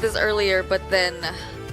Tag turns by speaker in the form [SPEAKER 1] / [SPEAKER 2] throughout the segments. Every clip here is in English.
[SPEAKER 1] this earlier, but then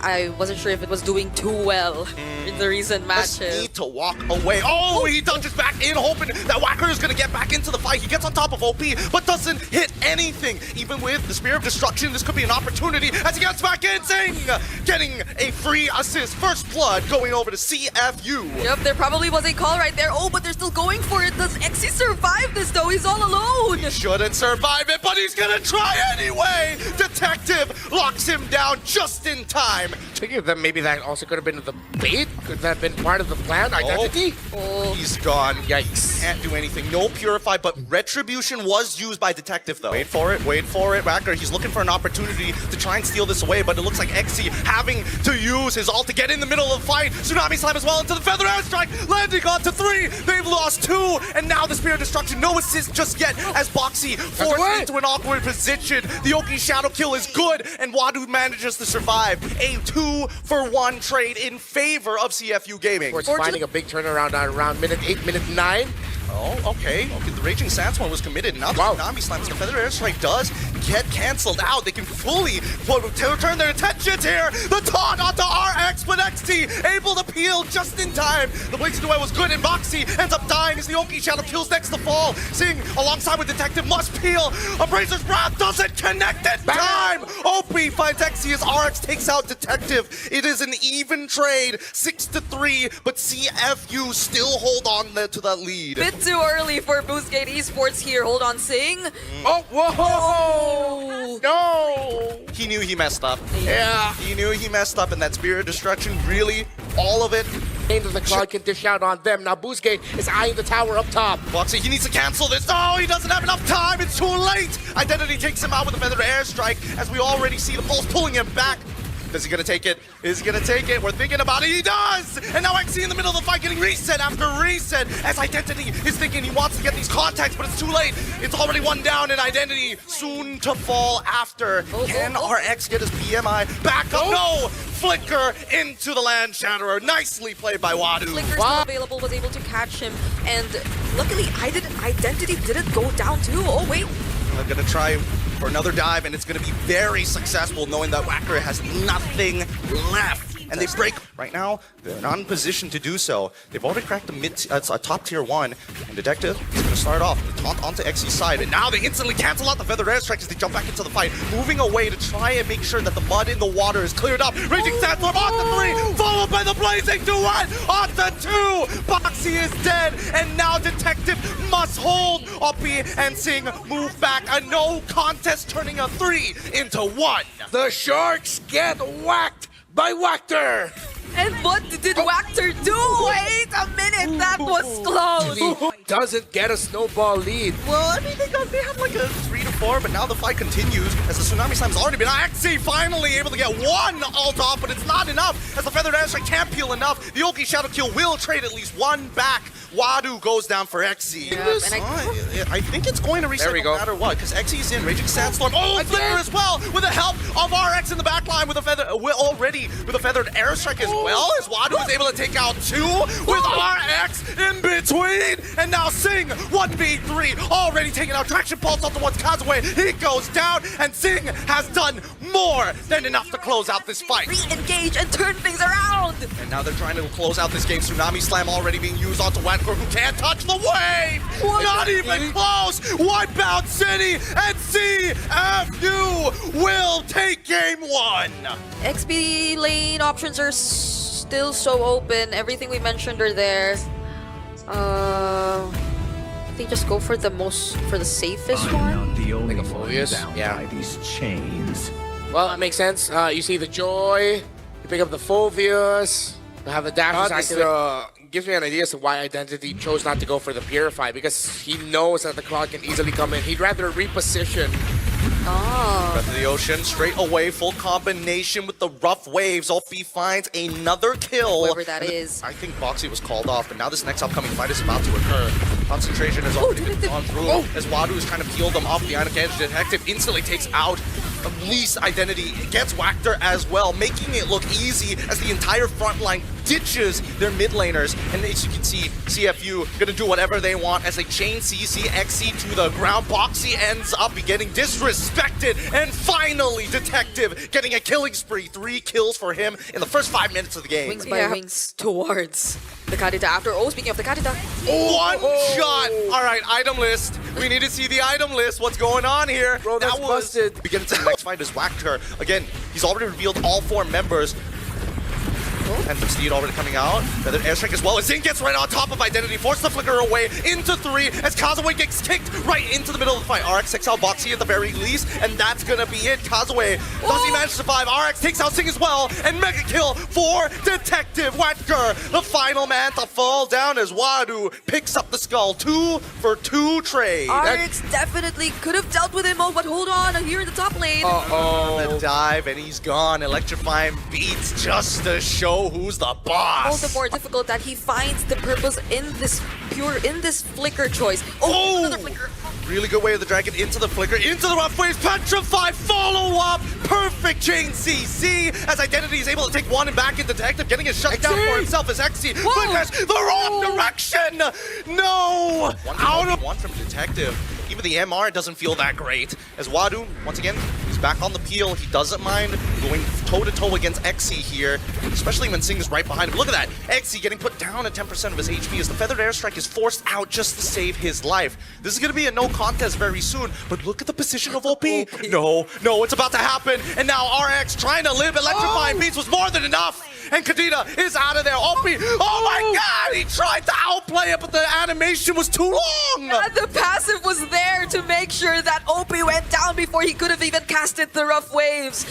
[SPEAKER 1] I wasn't sure if it was doing too well in the recent
[SPEAKER 2] Just
[SPEAKER 1] matches.
[SPEAKER 2] need to walk away. Oh, he dodges back in, hoping that Wacker is going to get back into the fight. He gets on top of OP, but doesn't hit anything. Even with the Spear of Destruction, this could be an opportunity as he gets back in. Zing! Getting a free assist. First blood going over to CFU.
[SPEAKER 1] Yep, there probably was a call right there. Oh, but they're still going for it. Does XC survive this though? He's all alone.
[SPEAKER 2] He shouldn't survive it, but he's going to try anyway. Detective locks him down just in time.
[SPEAKER 3] Thinking that maybe that also could have been the bait. Could that have been part of the plan? Identity?
[SPEAKER 1] Oh,
[SPEAKER 2] He's gone.
[SPEAKER 3] Yikes.
[SPEAKER 2] Can't do anything. No Purify, but Retribution was used by Detective, though. Wait for it. Wait for it. Wacker, he's looking for an opportunity to try and steal this away, but it looks like XC having to use his ult to get in the middle of the fight. Tsunami Slam as well into the Feather Airstrike, landing on to 3. They've lost 2, and now the Spear of Destruction. No assist just yet as Boxy forced into an awkward position. The Oki Shadow Kill is good, and Wadu manages to survive. A 2-for-1 trade in favor of CFU Gaming.
[SPEAKER 3] Of course, finding a big turnaround on around minute 8, minute 9.
[SPEAKER 2] Oh, okay. The Raging Sandstorm was committed. Now the Tsunami Slams, the Feather Airstrike does get cancelled out. They can fully turn their attentions here. The taunt onto RX, but XT able to peel just in time. The Blazing Duet was good, and Boxy ends up dying as the Oki Shadow kills next to fall. Sing alongside with Detective must peel. Abraser's Wrath doesn't connect in time. OP finds XT as RX takes out Detective. It is an even trade, 6-3, but CFU still hold on to that lead.
[SPEAKER 1] bit too early for BOOSTGATE Esports here. Hold on, Sing.
[SPEAKER 3] Oh, whoa!
[SPEAKER 1] Oh.
[SPEAKER 3] No!
[SPEAKER 2] He knew he messed up.
[SPEAKER 3] Yeah.
[SPEAKER 2] He knew he messed up, and that Spirit of Destruction, really, all of it.
[SPEAKER 3] End of the cloud can dish out on them. Now BOOSTGATE is eyeing the tower up top.
[SPEAKER 2] Boxy, he needs to cancel this. No, he doesn't have enough time. It's too late. Identity takes him out with a Feather Airstrike, as we already see the Pulse pulling him back. Is he gonna take it? Is he gonna take it? We're thinking about it. He does! And now XC in the middle of the fight getting reset after reset as Identity is thinking he wants to get these contacts, but it's too late. It's already one down, and Identity soon to fall after. Can RX get his PMI back up? No! Flicker into the Land Shatterer. Nicely played by Wadu.
[SPEAKER 1] Flicker still available, was able to catch him, and luckily Identity didn't go down too. Oh wait.
[SPEAKER 2] I'm gonna try for another dive, and it's gonna be very successful, knowing that Wacker has nothing left. And they break right now. They're not in position to do so. They've already cracked the a top tier 1. And Detective is going to start off the taunt onto XC's side. And now they instantly cancel out the Feather Airstrike as they jump back into the fight, moving away to try and make sure that the mud in the water is cleared up. Raging Sandstorm onto 3, followed by the Blazing Duet onto 2. Boxy is dead, and now Detective must hold. Uppy and Sing move back. A no contest, turning a 3 into 1.
[SPEAKER 3] The Sharks get whacked by Wachter.
[SPEAKER 1] And what did Wachter do? Wait a minute, that was close.
[SPEAKER 3] He doesnn't get a snowball lead.
[SPEAKER 2] Well, I mean, they have like a 3-4, but now the fight continues as the Tsunami Slam's already been XC finally able to get one ult off, but it's not enough as the Feathered Airstrike can't peel enough. The Oki Shadow Kill will trade at least one back. Wadu goes down for XC.
[SPEAKER 1] Yeah, and
[SPEAKER 2] I think it's going to reset no matter what, because XC's in. Raging Sandstorm. Oh, Flicker as well, with the help of RX in the backline with a feather, already with a Feathered Airstrike as well, as Wadu is able to take out 2 with RX in between. And now Sing, 1v3, already taking out Traction Pulse off the one's Kazaway. He goes down, and Sing has done more than enough to close out this fight.
[SPEAKER 1] Re-engage and turn things around.
[SPEAKER 2] And now they're trying to close out this game. Tsunami Slam already being used onto Wacker, who can't touch the wave. Not even close. Wipeout City, and CFU will take game 1.
[SPEAKER 1] XP lane options are still so open. Everything we mentioned are there. I think just go for the safest one.
[SPEAKER 3] Like a Phobius? Yeah.
[SPEAKER 4] These chains.
[SPEAKER 3] Well, that makes sense. You see the Joy, you pick up the Phobius, you have the dashes activate. Gives me an idea as to why Identity chose not to go for the Purify, because he knows that the clock can easily come in. He'd rather reposition.
[SPEAKER 2] Breath of the Ocean, straight away, full combination with the rough waves. Opie finds another kill.
[SPEAKER 1] Whoever that is.
[SPEAKER 2] I think Boxy was called off, but now this next upcoming fight is about to occur. Concentration has already been gone through as Wadu is trying to peel them off the Ionic Edge. Detective instantly takes out at least Identity. Gets Wachter as well, making it look easy as the entire front line ditches their mid laners. And as you can see, CFU gonna do whatever they want as they chain CC, XC to the ground. Boxy ends up getting disrespected, and finally Detective getting a killing spree. 3 kills for him in the first 5 minutes of the game.
[SPEAKER 1] Wings by wings towards the Kadita after. Oh, speaking of the Kadita.
[SPEAKER 2] One shot! Alright, item list. We need to see the item list. What's going on here?
[SPEAKER 3] Bro, that's busted.
[SPEAKER 2] Beginning to the next fight is Wacker. Again, he's already revealed all 4 members. And Steed already coming out. Feathered airstrike as well. Zing gets right on top of Identity. Forces the flicker away into 3 as Kazue gets kicked right into the middle of the fight. RX takes out Boxy at the very least, and that's gonna be it. Kazue, does he manage to survive? RX takes out Sing as well, and mega kill for Detective Wacker. The final man to fall down as Wadu picks up the skull. 2 for 2 trade.
[SPEAKER 1] RX definitely could have dealt with him, but hold on, here in the top lane.
[SPEAKER 2] The dive, and he's gone. Electrifying beats just to show who's the boss.
[SPEAKER 1] All the more difficult that he finds the purpose in this flicker choice. Oh, another flicker.
[SPEAKER 2] Really good way of the dragon into the flicker, into the rough waves, petrify, follow up, perfect chain CC as Identity is able to take one and back in Detective, getting a shutdown for himself as XC flickers the wrong direction. No, out of one from Detective. Even the MR doesn't feel that great as Wadu, once again, he's back on the peel. He doesn't mind going toe-to-toe against XC here, especially when Sing is right behind him. Look at that. XC getting put down at 10% of his HP as the Feathered Airstrike is forced out just to save his life. This is going to be a no contest very soon, but look at the position of OP. No, it's about to happen. And now RX trying to live. Electrifying beats was more than enough. And Kadita is out of there. OP, oh my god, he tried to outplay it, but the animation was too long.
[SPEAKER 1] Yeah, the passive was there to make sure that OP went down before he could have even casted the rough waves.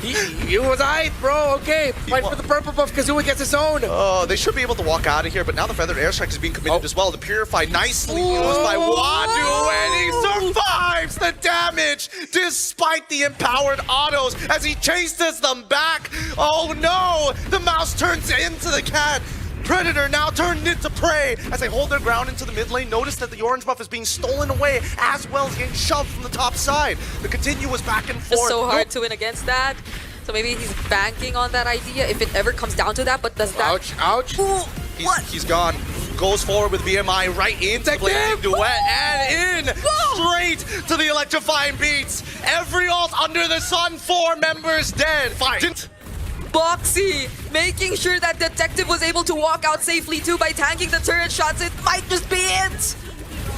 [SPEAKER 3] He was aight, bro. Okay, fight for the purple buff. Kazooie gets his own.
[SPEAKER 2] Oh, they should be able to walk out of here, but now the Feathered Airstrike is being committed as well. The Purify nicely used by Wadu, and he survives the damage despite the empowered autos as he chases them back. Oh no, the mouse turns into the cat. Predator now turned into prey as they hold their ground into the mid lane. Notice that the orange buff is being stolen away as well as getting shoved from the top side. The continuous back and forth.
[SPEAKER 1] It's so hard to win against that. So maybe he's banking on that idea if it ever comes down to that, but does that...
[SPEAKER 3] Ouch.
[SPEAKER 1] Ooh, what?
[SPEAKER 2] He's gone. Goes forward with BMI right into the blazing duet and in straight to the electrifying beats. Every ult under the sun, 4 members dead. Fight.
[SPEAKER 1] Boxy making sure that Detective was able to walk out safely too by tanking the turret shots. It might just be it.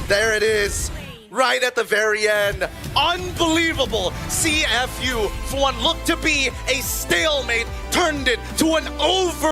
[SPEAKER 2] There it is. Right at the very end. Unbelievable. CFU, for what looked to be a stalemate, turned it to an over